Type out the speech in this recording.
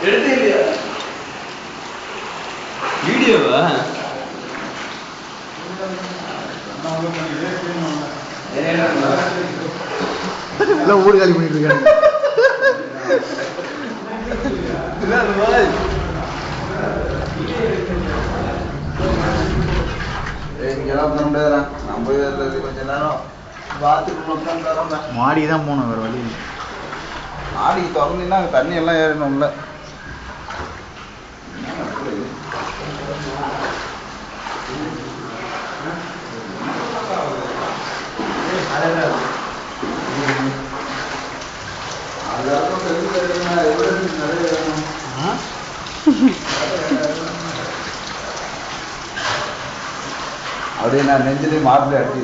எடுத்தே இல்லையா வீடியோவா? எல்லாம் ஊர் காலி பண்ணிட்டு இருக்காங்க. மாடி தான் போகணும், வேற வழி இல்லை. மாடிக்கு திறந்தீங்கன்னா அங்கே தண்ணி எல்லாம் ஏறணும்ல. அப்படியே நான் நெஞ்சிலே மார்பிள் அடிச்சு